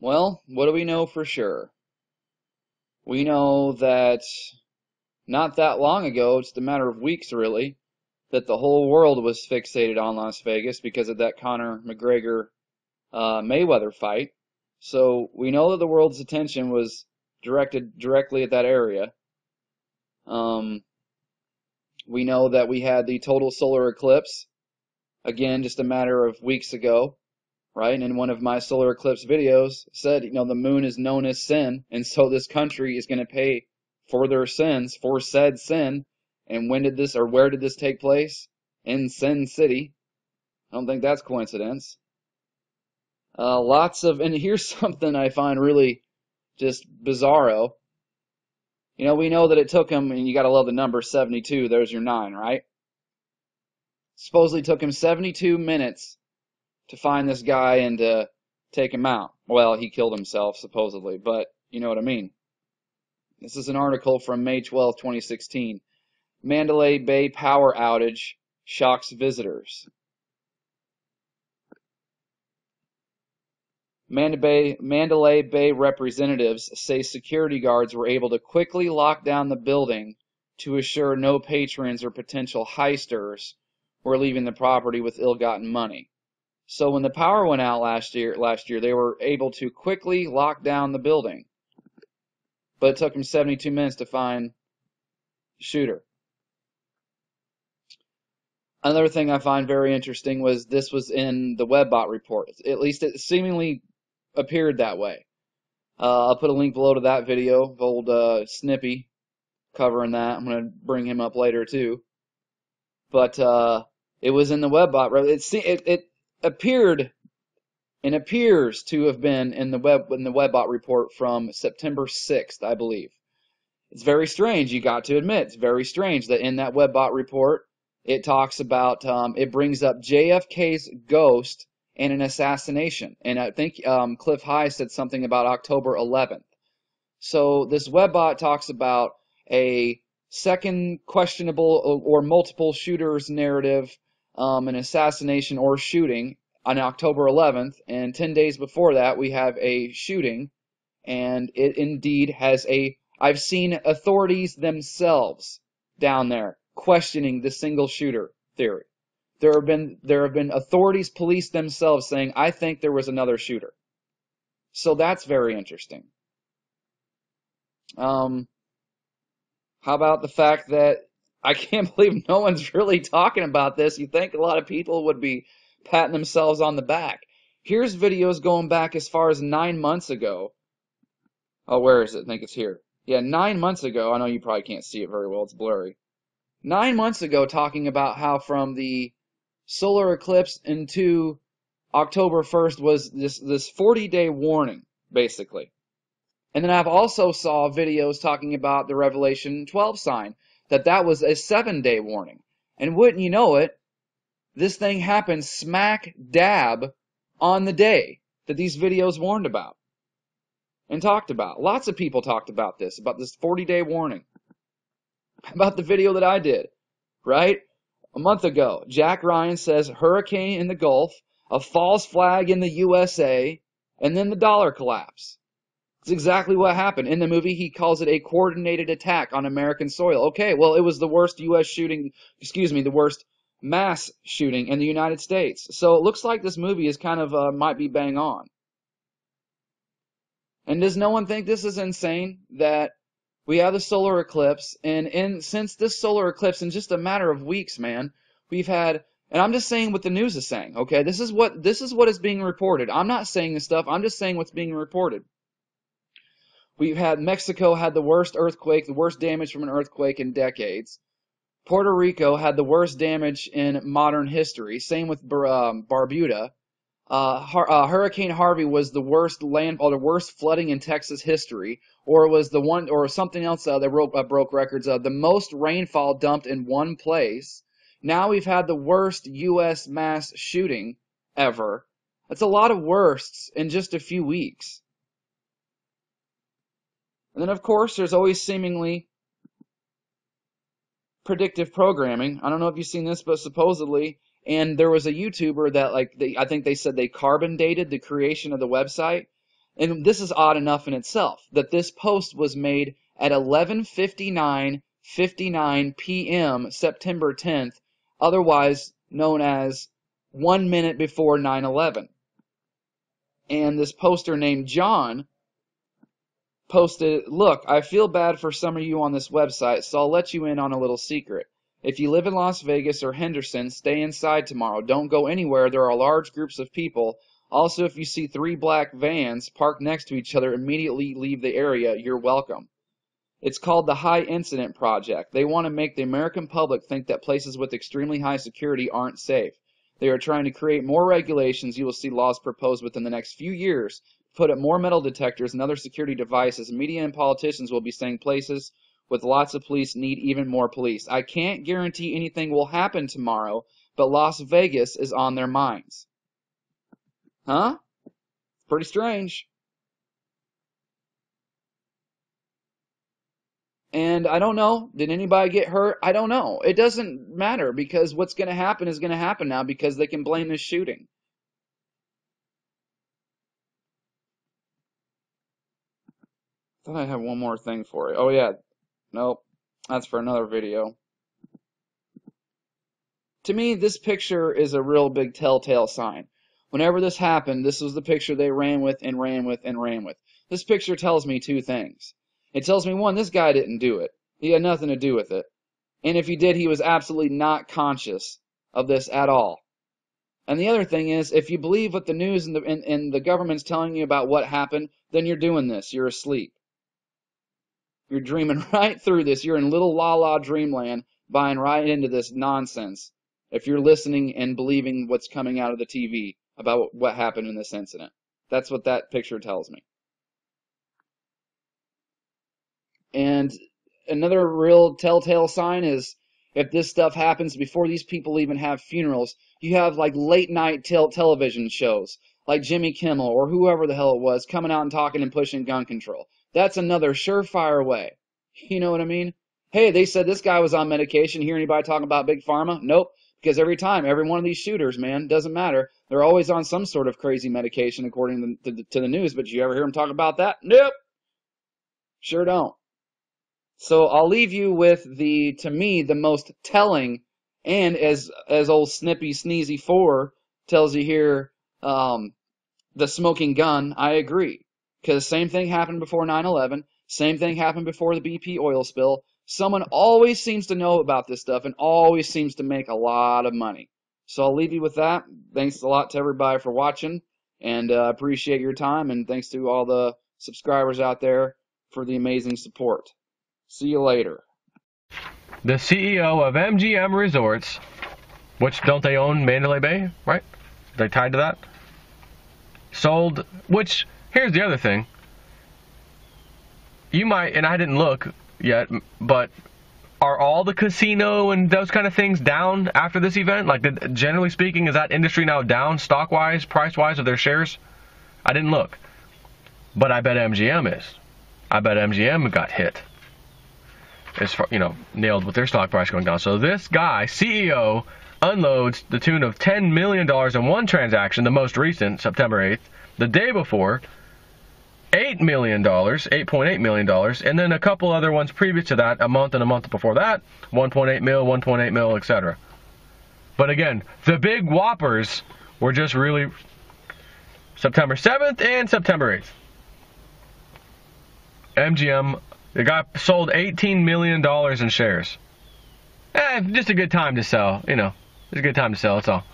Well, what do we know for sure? We know that not that long ago, just a matter of weeks really, that the whole world was fixated on Las Vegas because of that Conor McGregor Mayweather fight. So we know that the world's attention was directed directly at that area. Um, we know that we had the total solar eclipse, again, just a matter of weeks ago, right? And in one of my solar eclipse videos said, the moon is known as sin, and so this country is going to pay for their sins, for said sin. And when did this, or where did this take place? In Sin City. I don't think that's coincidence. And here's something I find really just bizarro. We know that it took him, and you got to love the number 72, there's your 9, right? Supposedly took him 72 minutes to find this guy and to take him out. Well, he killed himself, supposedly, but you know what I mean. This is an article from May 12, 2016. Mandalay Bay power outage shocks visitors. Mandalay Bay representatives say security guards were able to quickly lock down the building to assure no patrons or potential heisters were leaving the property with ill-gotten money. So when the power went out last year, they were able to quickly lock down the building. But it took them 72 minutes to find the shooter. Another thing I find very interesting was this was in the Webbot report. At least it seemingly appeared that way. I'll put a link below to that video of old Snippy covering that. I'm going to bring him up later too. But it was in the Webbot. It appeared and appears to have been in the Webbot report from September 6th, I believe. It's very strange, you got to admit. It's very strange that in that Webbot report, it talks about, it brings up JFK's ghost and an assassination. And I think Cliff High said something about October 11th. So this Webbot talks about a second questionable or multiple shooters narrative, an assassination or shooting on October 11th. And 10 days before that, we have a shooting. And it indeed has I've seen authorities themselves down there questioning the single shooter theory. There have been authorities, police themselves saying, I think there was another shooter. So that's very interesting. How about the fact that I can't believe no one's really talking about this. You think a lot of people would be patting themselves on the back. Here's videos going back as far as 9 months ago. Oh, where is it? I think it's here. Yeah, 9 months ago. I know you probably can't see it very well. It's blurry. 9 months ago, talking about how from the solar eclipse into October 1st was this 40-day warning, basically. And then I've also saw videos talking about the Revelation 12 sign, that was a 7-day warning. And wouldn't you know it, this thing happened smack dab on the day that these videos warned about and talked about. Lots of people talked about this 40-day warning. About the video that I did, right? A month ago, Jack Ryan says hurricane in the Gulf, a false flag in the USA, and then the dollar collapse. It's exactly what happened. In the movie, he calls it a coordinated attack on American soil. Okay, well, it was the worst the worst mass shooting in the United States. So it looks like this movie is kind of, might be bang on. And does no one think this is insane that we have the solar eclipse, and since this solar eclipse, in just a matter of weeks, man, we've had, and I'm just saying what the news is saying, okay? This is what is being reported. I'm not saying this stuff, I'm just saying what's being reported. Mexico had the worst earthquake, the worst damage from an earthquake in decades. Puerto Rico had the worst damage in modern history. Same with Barbuda. Hurricane Harvey was the worst landfall, the worst flooding in Texas history, or it was the one, or something else that broke records. The most rainfall dumped in one place. Now we've had the worst U.S. mass shooting ever. That's a lot of worsts in just a few weeks. And then, of course, there's always seemingly predictive programming. I don't know if you've seen this, but supposedly, and there was a YouTuber that, I think they said they carbon dated the creation of the website, And this is odd enough in itself, that this post was made at 11:59:59 p.m. September 10th, otherwise known as 1 minute before 9/11. And this poster named John posted, "Look, I feel bad for some of you on this website, so I'll let you in on a little secret. If you live in Las Vegas or Henderson, stay inside tomorrow. Don't go anywhere. There are large groups of people. Also, if you see 3 black vans parked next to each other, immediately leave the area. You're welcome." It's called the High Incident Project. They want to make the American public think that places with extremely high security aren't safe. They are trying to create more regulations. You will see laws proposed within the next few years. Put up more metal detectors and other security devices. Media and politicians will be saying places with lots of police need even more police. I can't guarantee anything will happen tomorrow, but Las Vegas is on their minds. Huh? Pretty strange. And I don't know, did anybody get hurt? I don't know. It doesn't matter, because what's going to happen is going to happen now, because they can blame this shooting. I thought I had one more thing for you. Oh yeah, nope, that's for another video. To me, this picture is a real big telltale sign. Whenever this happened, this was the picture they ran with and ran with and ran with. This picture tells me 2 things. It tells me, 1, this guy didn't do it. He had nothing to do with it. And if he did, he was absolutely not conscious of this at all. And the other thing is, if you believe what the news and the government's telling you about what happened, then you're doing this. You're asleep. You're dreaming right through this. You're in little la-la dreamland, buying right into this nonsense, if you're listening and believing what's coming out of the TV about what happened in this incident. That's what that picture tells me. And another real telltale sign is, if this stuff happens before these people even have funerals, you have like late night television shows like Jimmy Kimmel or whoever the hell it was coming out and talking and pushing gun control. That's another surefire way. You know what I mean? Hey, they said this guy was on medication. Hear anybody talking about Big Pharma? Nope. Because every one of these shooters, man, doesn't matter. They're always on some sort of crazy medication according to the news. But you ever hear them talk about that? Nope. Sure don't. So I'll leave you with to me, the most telling, and as old Snippy Sneezy 4 tells you here, the smoking gun. I agree. Because same thing happened before 9/11. Same thing happened before the BP oil spill. Someone always seems to know about this stuff and always seems to make a lot of money. So I'll leave you with that. Thanks a lot to everybody for watching, and appreciate your time, and thanks to all the subscribers out there for the amazing support. See you later. The CEO of MGM Resorts, which don't they own Mandalay Bay, right? They tied to that? Sold, which, here's the other thing. You might, and I didn't look yet, but are all the casino and those kind of things down after this event? Like, generally speaking, is that industry now down stock-wise, price-wise of their shares? I didn't look. But I bet MGM is. I bet MGM got hit. As far, nailed with their stock price going down. So this guy, CEO, unloads the tune of $10 million in one transaction, the most recent, September 8th. The day before, $8 million, $8.8 million, and then a couple other ones previous to that, a month and a month before that, 1.8 mil, 1.8 mil, etc. But again, the big whoppers were just really September 7th and September 8th. MGM, the guy sold $18 million in shares. Just a good time to sell, It's a good time to sell, that's all.